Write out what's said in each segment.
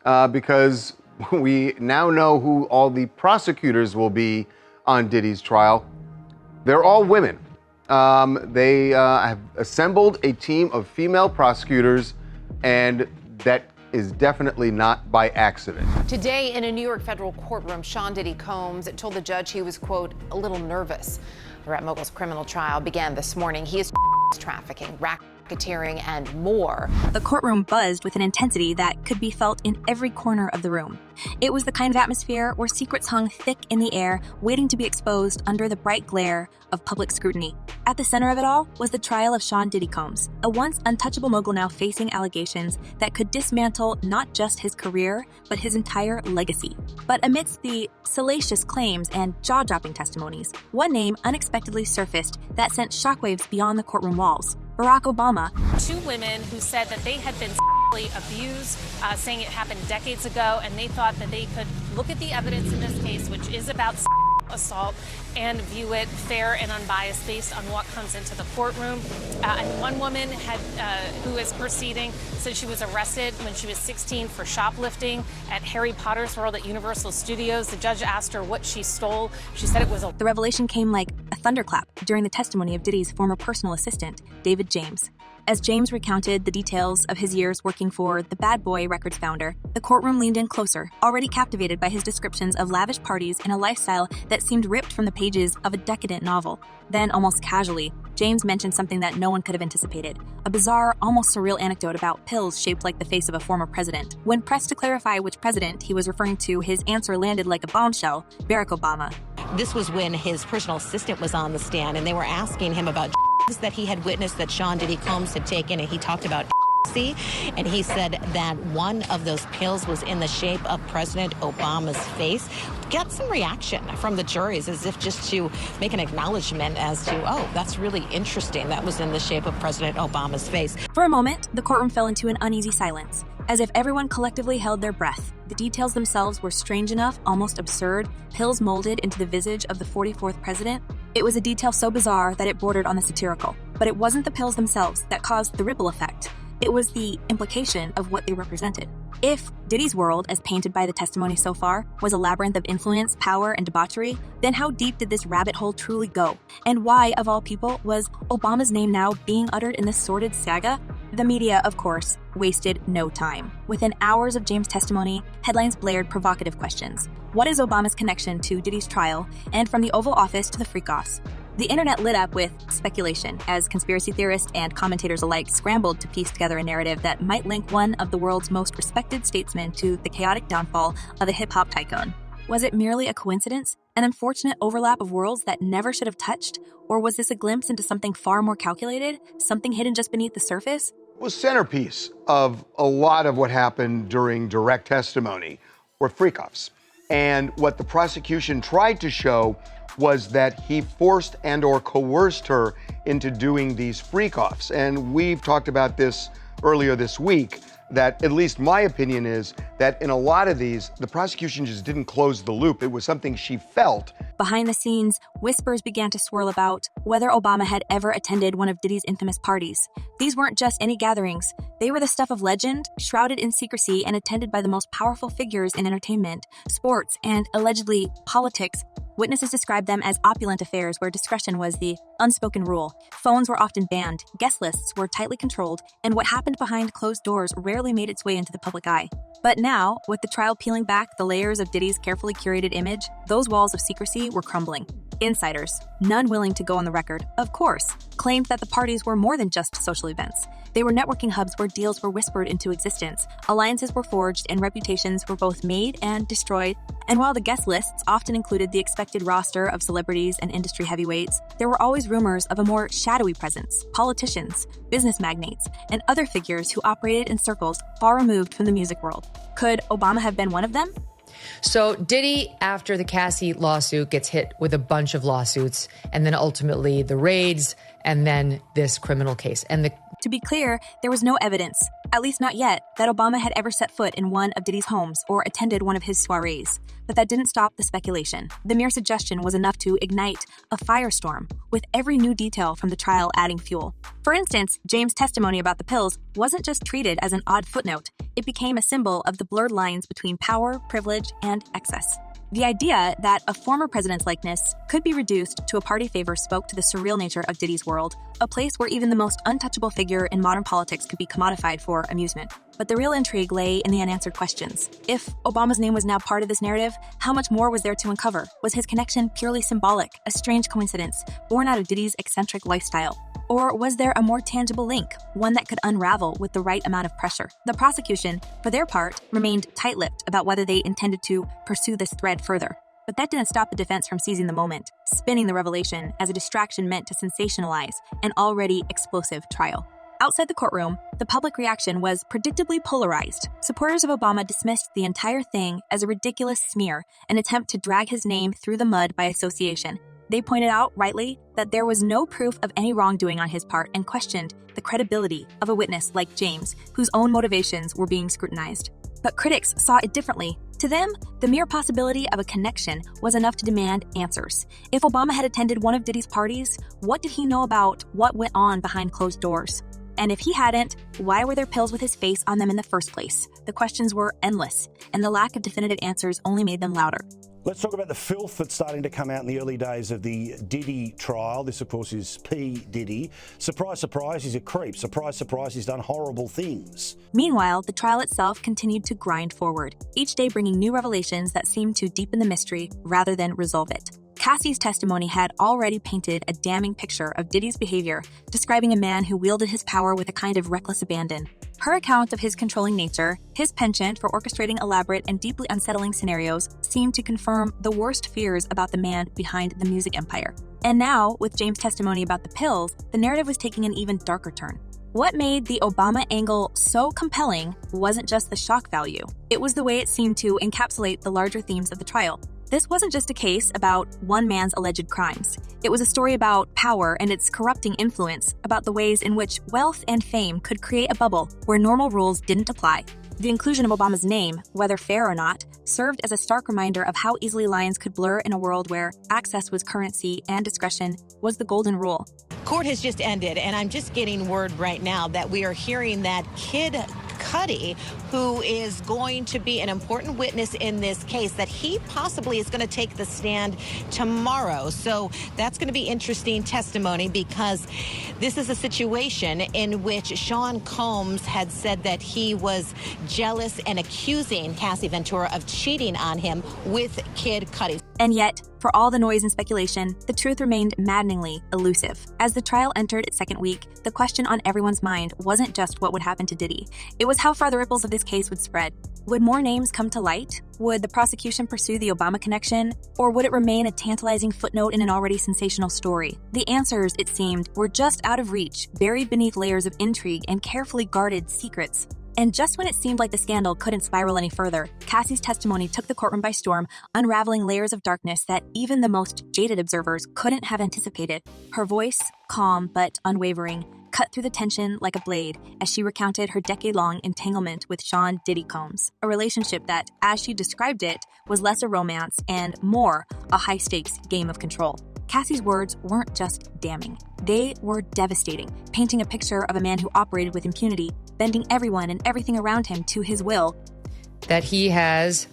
because we now know who all the prosecutors will be on Diddy's trial. They're all women. They have assembled a team of female prosecutors, and that is definitely not by accident. Today in a New York federal courtroom, Sean Diddy Combs told the judge he was, quote, a little nervous. The rap mogul's criminal trial began this morning. He is trafficking, racketeering, and more. The courtroom buzzed with an intensity that could be felt in every corner of the room. It was the kind of atmosphere where secrets hung thick in the air, waiting to be exposed under the bright glare of public scrutiny. At the center of it all was the trial of Sean Diddy Combs, a once untouchable mogul now facing allegations that could dismantle not just his career, but his entire legacy. But amidst the salacious claims and jaw-dropping testimonies, one name unexpectedly surfaced that sent shockwaves beyond the courtroom walls: Barack Obama. Two women who said that they had been abused, saying it happened decades ago, and they thought that they could look at the evidence in this case, which is about assault, and view it fair and unbiased based on what comes into the courtroom. And one woman who is proceeding said she was arrested when she was 16 for shoplifting at Harry Potter's World at Universal Studios. The judge asked her what she stole. She said it was a... The revelation came like a thunderclap during the testimony of Diddy's former personal assistant, David James. As James recounted the details of his years working for the Bad Boy Records founder, the courtroom leaned in closer, already captivated by his descriptions of lavish parties and a lifestyle that seemed ripped from the pages of a decadent novel. Then, almost casually, James mentioned something that no one could have anticipated: a bizarre, almost surreal anecdote about pills shaped like the face of a former president. When pressed to clarify which president he was referring to, his answer landed like a bombshell: Barack Obama. This was when his personal assistant was on the stand, and they were asking him about that he had witnessed that Sean Diddy Combs had taken, and he talked about and he said that one of those pills was in the shape of President Obama's face. Got some reaction from the juries, as if just to make an acknowledgement as to, oh, that's really interesting. That was in the shape of President Obama's face. For a moment, the courtroom fell into an uneasy silence, as if everyone collectively held their breath. The details themselves were strange enough, almost absurd. Pills molded into the visage of the 44th president. It was a detail so bizarre that it bordered on the satirical. But it wasn't the pills themselves that caused the ripple effect. It was the implication of what they represented. If Diddy's world, as painted by the testimony so far, was a labyrinth of influence, power, and debauchery, then how deep did this rabbit hole truly go? And why, of all people, was Obama's name now being uttered in this sordid saga? The media, of course, wasted no time. Within hours of James' testimony, headlines blared provocative questions. What is Obama's connection to Diddy's trial, and from the Oval Office to the freak-offs? The internet lit up with speculation as conspiracy theorists and commentators alike scrambled to piece together a narrative that might link one of the world's most respected statesmen to the chaotic downfall of a hip-hop tycoon. Was it merely a coincidence? An unfortunate overlap of worlds that never should have touched? Or was this a glimpse into something far more calculated? Something hidden just beneath the surface? Was centerpiece of a lot of what happened during direct testimony were freak-offs. And what the prosecution tried to show was that he forced and or coerced her into doing these freak-offs. And we've talked about this earlier this week, that at least my opinion is that in a lot of these, the prosecution just didn't close the loop. It was something she felt. Behind the scenes, whispers began to swirl about whether Obama had ever attended one of Diddy's infamous parties. These weren't just any gatherings. They were the stuff of legend, shrouded in secrecy and attended by the most powerful figures in entertainment, sports, and allegedly politics. Witnesses described them as opulent affairs where discretion was the unspoken rule. Phones were often banned, guest lists were tightly controlled, and what happened behind closed doors rarely made its way into the public eye. But now, with the trial peeling back the layers of Diddy's carefully curated image, those walls of secrecy were crumbling. Insiders, none willing to go on the record, of course, claimed that the parties were more than just social events. They were networking hubs where deals were whispered into existence, alliances were forged, and reputations were both made and destroyed. And while the guest lists often included the expected roster of celebrities and industry heavyweights, there were always rumors of a more shadowy presence: politicians, business magnates, and other figures who operated in circles far removed from the music world. Could Obama have been one of them? So Diddy, after the Cassie lawsuit, gets hit with a bunch of lawsuits, and then ultimately the raids, and then this criminal case. And To be clear, there was no evidence, at least not yet, that Obama had ever set foot in one of Diddy's homes or attended one of his soirees. But that didn't stop the speculation. The mere suggestion was enough to ignite a firestorm, with every new detail from the trial adding fuel. For instance, James' testimony about the pills wasn't just treated as an odd footnote. It became a symbol of the blurred lines between power, privilege, and excess. The idea that a former president's likeness could be reduced to a party favor spoke to the surreal nature of Diddy's world, a place where even the most untouchable figure in modern politics could be commodified for amusement. But the real intrigue lay in the unanswered questions. If Obama's name was now part of this narrative, how much more was there to uncover? Was his connection purely symbolic, a strange coincidence, born out of Diddy's eccentric lifestyle? Or was there a more tangible link, one that could unravel with the right amount of pressure? The prosecution, for their part, remained tight-lipped about whether they intended to pursue this thread further. But that didn't stop the defense from seizing the moment, spinning the revelation as a distraction meant to sensationalize an already explosive trial. Outside the courtroom, the public reaction was predictably polarized. Supporters of Obama dismissed the entire thing as a ridiculous smear, an attempt to drag his name through the mud by association. They pointed out, rightly, that there was no proof of any wrongdoing on his part and questioned the credibility of a witness like James, whose own motivations were being scrutinized. But critics saw it differently. To them, the mere possibility of a connection was enough to demand answers. If Obama had attended one of Diddy's parties, what did he know about what went on behind closed doors? And if he hadn't, why were there pills with his face on them in the first place? The questions were endless, and the lack of definitive answers only made them louder. Let's talk about the filth that's starting to come out in the early days of the Diddy trial. This, of course, is P. Diddy. Surprise, surprise, he's a creep. Surprise, surprise, he's done horrible things. Meanwhile, the trial itself continued to grind forward, each day bringing new revelations that seemed to deepen the mystery rather than resolve it. Cassie's testimony had already painted a damning picture of Diddy's behavior, describing a man who wielded his power with a kind of reckless abandon. Her account of his controlling nature, his penchant for orchestrating elaborate and deeply unsettling scenarios, seemed to confirm the worst fears about the man behind the music empire. And now, with James' testimony about the pills, the narrative was taking an even darker turn. What made the Obama angle so compelling wasn't just the shock value. It was the way it seemed to encapsulate the larger themes of the trial. This wasn't just a case about one man's alleged crimes. It was a story about power and its corrupting influence, about the ways in which wealth and fame could create a bubble where normal rules didn't apply. The inclusion of Obama's name, whether fair or not, served as a stark reminder of how easily lines could blur in a world where access was currency and discretion was the golden rule. Court has just ended, and I'm just getting word right now that we are hearing that Kid Cudi, who is going to be an important witness in this case, that he possibly is going to take the stand tomorrow. So that's going to be interesting testimony, because this is a situation in which Sean Combs had said that he was jealous and accusing Cassie Ventura of cheating on him with Kid Cudi. And yet, for all the noise and speculation, the truth remained maddeningly elusive. As the trial entered its second week, the question on everyone's mind wasn't just what would happen to Diddy. It was how far the ripples of this case would spread. Would more names come to light? Would the prosecution pursue the Obama connection? Or would it remain a tantalizing footnote in an already sensational story? The answers, it seemed, were just out of reach, buried beneath layers of intrigue and carefully guarded secrets. And just when it seemed like the scandal couldn't spiral any further, Cassie's testimony took the courtroom by storm, unraveling layers of darkness that even the most jaded observers couldn't have anticipated. Her voice, calm but unwavering, cut through the tension like a blade as she recounted her decade-long entanglement with Sean Diddy Combs, a relationship that, as she described it, was less a romance and more a high-stakes game of control. Cassie's words weren't just damning. They were devastating, painting a picture of a man who operated with impunity, bending everyone and everything around him to his will. That he has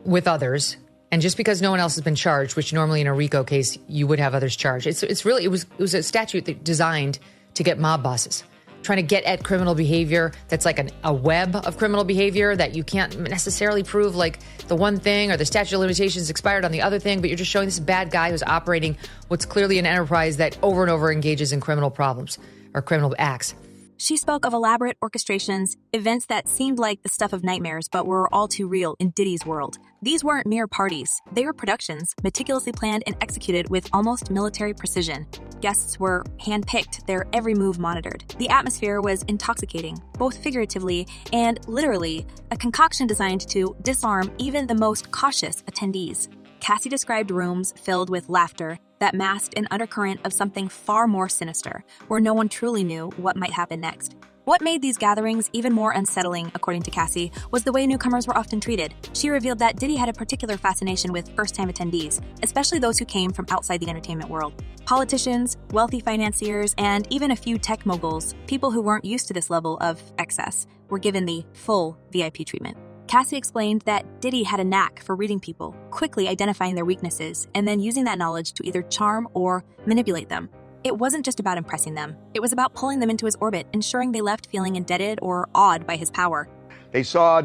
with others, and just because no one else has been charged, which normally in a RICO case you would have others charged. It was a statute designed to get mob bosses, trying to get at criminal behavior that's like a web of criminal behavior that you can't necessarily prove, like the one thing or the statute of limitations expired on the other thing, but you're just showing this bad guy who's operating what's clearly an enterprise that over and over engages in criminal problems or criminal acts. She spoke of elaborate orchestrations, events that seemed like the stuff of nightmares but were all too real in Diddy's world. These weren't mere parties. They were productions, meticulously planned and executed with almost military precision. Guests were hand-picked, their every move monitored. The atmosphere was intoxicating, both figuratively and literally, a concoction designed to disarm even the most cautious attendees. Cassie described rooms filled with laughter that masked an undercurrent of something far more sinister, where no one truly knew what might happen next. What made these gatherings even more unsettling, according to Cassie, was the way newcomers were often treated. She revealed that Diddy had a particular fascination with first-time attendees, especially those who came from outside the entertainment world. Politicians, wealthy financiers, and even a few tech moguls, people who weren't used to this level of excess, were given the full VIP treatment. Cassie explained that Diddy had a knack for reading people, quickly identifying their weaknesses, and then using that knowledge to either charm or manipulate them. It wasn't just about impressing them. It was about pulling them into his orbit, ensuring they left feeling indebted or awed by his power. They saw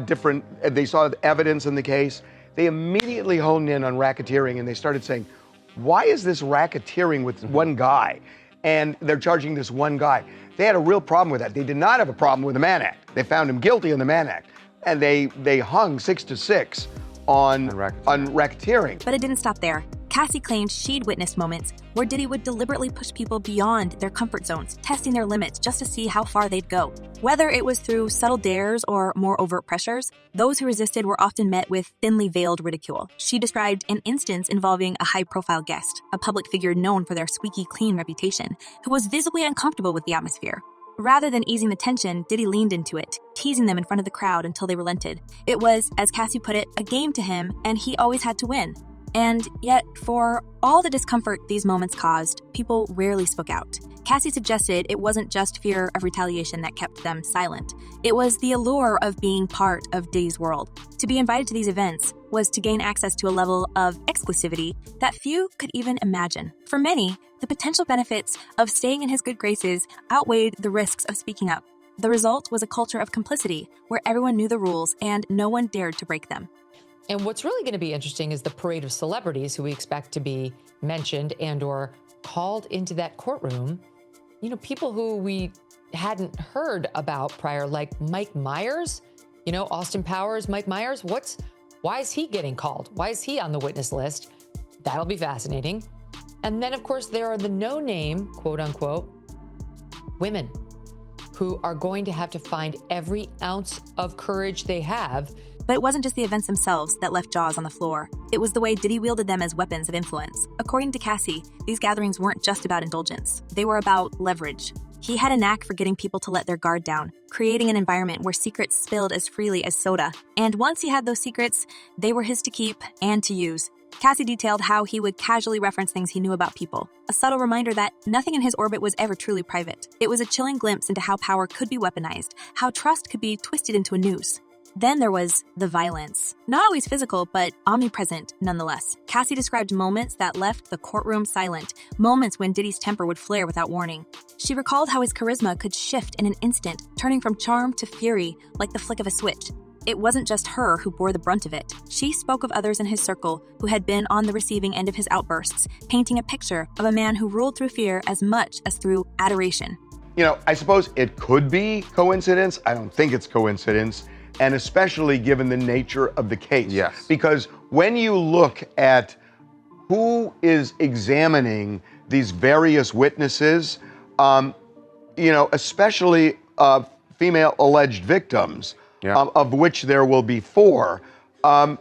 evidence in the case. They immediately honed in on racketeering, and they started saying, why is this racketeering with one guy? And they're charging this one guy. They had a real problem with that. They did not have a problem with the Mann Act. They found him guilty on the Mann Act. And they hung 6 to 6 on racketeering. But it didn't stop there. Cassie claimed she'd witnessed moments where Diddy would deliberately push people beyond their comfort zones, testing their limits just to see how far they'd go. Whether it was through subtle dares or more overt pressures, those who resisted were often met with thinly veiled ridicule. She described an instance involving a high-profile guest, a public figure known for their squeaky clean reputation, who was visibly uncomfortable with the atmosphere. Rather than easing the tension, Diddy leaned into it, teasing them in front of the crowd until they relented. It was, as Cassie put it, a game to him, and he always had to win. And yet, for all the discomfort these moments caused, people rarely spoke out. Cassie suggested it wasn't just fear of retaliation that kept them silent. It was the allure of being part of Diddy's world. To be invited to these events was to gain access to a level of exclusivity that few could even imagine. For many, the potential benefits of staying in his good graces outweighed the risks of speaking up. The result was a culture of complicity where everyone knew the rules and no one dared to break them. And what's really going to be interesting is the parade of celebrities who we expect to be mentioned and or called into that courtroom. You know, people who we hadn't heard about prior, like Mike Myers, you know, Austin Powers, Mike Myers. Why is he getting called? Why is he on the witness list? That'll be fascinating. And then, of course, there are the no-name, quote unquote, women who are going to have to find every ounce of courage they have. But it wasn't just the events themselves that left jaws on the floor. It was the way Diddy wielded them as weapons of influence. According to Cassie, these gatherings weren't just about indulgence. They were about leverage. He had a knack for getting people to let their guard down, creating an environment where secrets spilled as freely as soda. And once he had those secrets, they were his to keep and to use. Cassie detailed how he would casually reference things he knew about people, a subtle reminder that nothing in his orbit was ever truly private. It was a chilling glimpse into how power could be weaponized, how trust could be twisted into a noose. Then there was the violence. Not always physical, but omnipresent nonetheless. Cassie described moments that left the courtroom silent, moments when Diddy's temper would flare without warning. She recalled how his charisma could shift in an instant, turning from charm to fury like the flick of a switch. It wasn't just her who bore the brunt of it. She spoke of others in his circle who had been on the receiving end of his outbursts, painting a picture of a man who ruled through fear as much as through adoration. You know, I suppose it could be coincidence. I don't think it's coincidence. And especially given the nature of the case. Yes. Because when you look at who is examining these various witnesses, you know, especially female alleged victims, of which there will be 4. And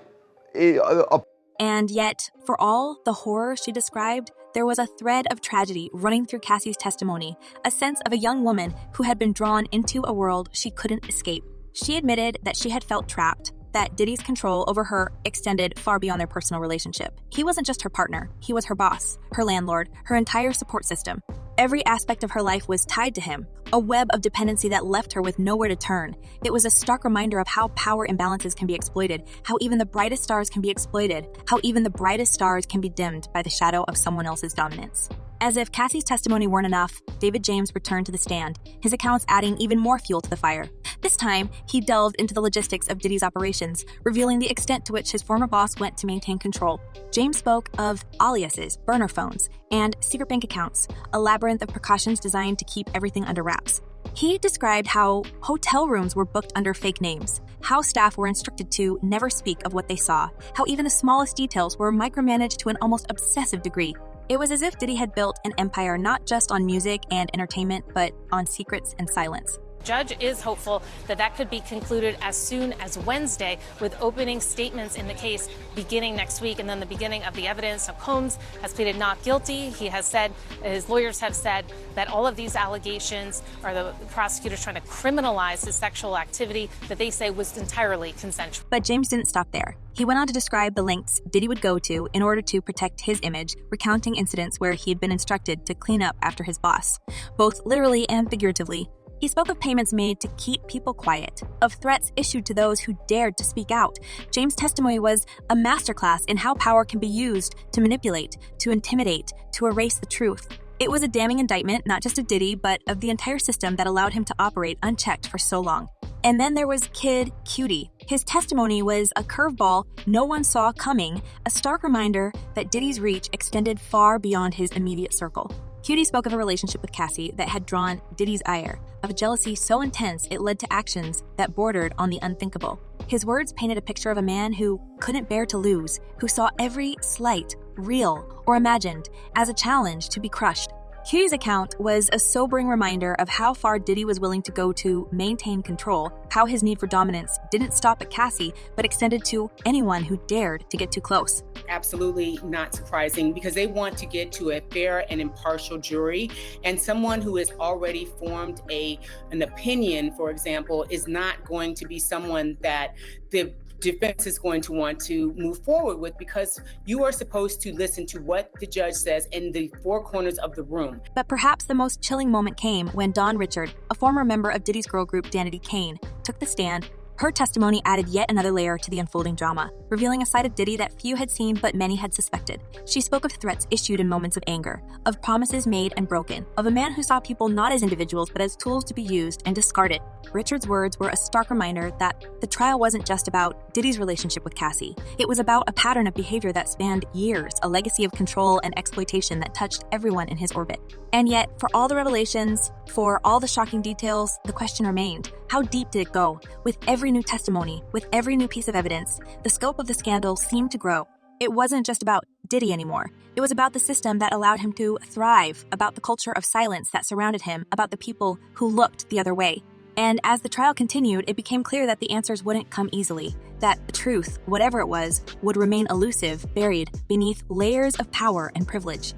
yet, for all the horror she described, there was a thread of tragedy running through Cassie's testimony, a sense of a young woman who had been drawn into a world she couldn't escape. She admitted that she had felt trapped, that Diddy's control over her extended far beyond their personal relationship. He wasn't just her partner, he was her boss, her landlord, her entire support system. Every aspect of her life was tied to him, a web of dependency that left her with nowhere to turn. It was a stark reminder of how power imbalances can be exploited, how even the brightest stars can be exploited, how even the brightest stars can be dimmed by the shadow of someone else's dominance. As if Cassie's testimony weren't enough, David James returned to the stand, his accounts adding even more fuel to the fire. This time, he delved into the logistics of Diddy's operations, revealing the extent to which his former boss went to maintain control. James spoke of aliases, burner phones, and secret bank accounts, a labyrinth of precautions designed to keep everything under wraps. He described how hotel rooms were booked under fake names, how staff were instructed to never speak of what they saw, how even the smallest details were micromanaged to an almost obsessive degree. It was as if Diddy had built an empire not just on music and entertainment, but on secrets and silence. judge is hopeful that that could be concluded as soon as Wednesday, with opening statements in the case beginning next week and then the beginning of the evidence. So Combs has pleaded not guilty. He has said, his lawyers have said, that all of these allegations are the prosecutors trying to criminalize his sexual activity that they say was entirely consensual. But James didn't stop there. He went on to describe the lengths Diddy would go to in order to protect his image, recounting incidents where he had been instructed to clean up after his boss, both literally and figuratively. He spoke of payments made to keep people quiet, of threats issued to those who dared to speak out. James' testimony was a masterclass in how power can be used to manipulate, to intimidate, to erase the truth. It was a damning indictment, not just of Diddy, but of the entire system that allowed him to operate unchecked for so long. And then there was Kid Cutie. His testimony was a curveball no one saw coming, a stark reminder that Diddy's reach extended far beyond his immediate circle. Cutie spoke of a relationship with Cassie that had drawn Diddy's ire, of a jealousy so intense it led to actions that bordered on the unthinkable. His words painted a picture of a man who couldn't bear to lose, who saw every slight, real or imagined, as a challenge to be crushed. Cutie's account was a sobering reminder of how far Diddy was willing to go to maintain control, how his need for dominance didn't stop at Cassie, but extended to anyone who dared to get too close. Absolutely not surprising, because they want to get to a fair and impartial jury, and someone who has already formed an opinion, for example, is not going to be someone that the defense is going to want to move forward with, because you are supposed to listen to what the judge says in the four corners of the room. But perhaps the most chilling moment came when Dawn Richard, a former member of Diddy's girl group Danity Kane, took the stand. Her testimony added yet another layer to the unfolding drama, revealing a side of Diddy that few had seen but many had suspected. She spoke of threats issued in moments of anger, of promises made and broken, of a man who saw people not as individuals but as tools to be used and discarded. Richard's words were a stark reminder that the trial wasn't just about Diddy's relationship with Cassie. It was about a pattern of behavior that spanned years, a legacy of control and exploitation that touched everyone in his orbit. And yet, for all the revelations, for all the shocking details, the question remained: how deep did it go? With every new testimony, with every new piece of evidence, the scope of the scandal seemed to grow. It wasn't just about Diddy anymore. It was about the system that allowed him to thrive, about the culture of silence that surrounded him, about the people who looked the other way. And as the trial continued, it became clear that the answers wouldn't come easily, that the truth, whatever it was, would remain elusive, buried beneath layers of power and privilege.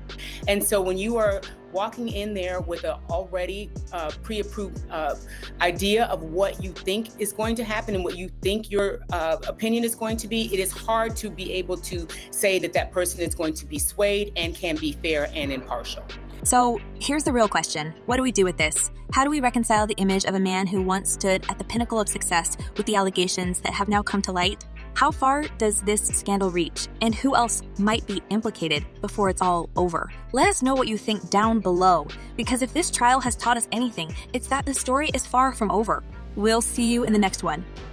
And so when you are walking in there with an already pre-approved idea of what you think is going to happen and what you think your opinion is going to be, it is hard to be able to say that that person is going to be swayed and can be fair and impartial. So here's the real question. What do we do with this? How do we reconcile the image of a man who once stood at the pinnacle of success with the allegations that have now come to light? How far does this scandal reach? And who else might be implicated before it's all over? Let us know what you think down below, because if this trial has taught us anything, it's that the story is far from over. We'll see you in the next one.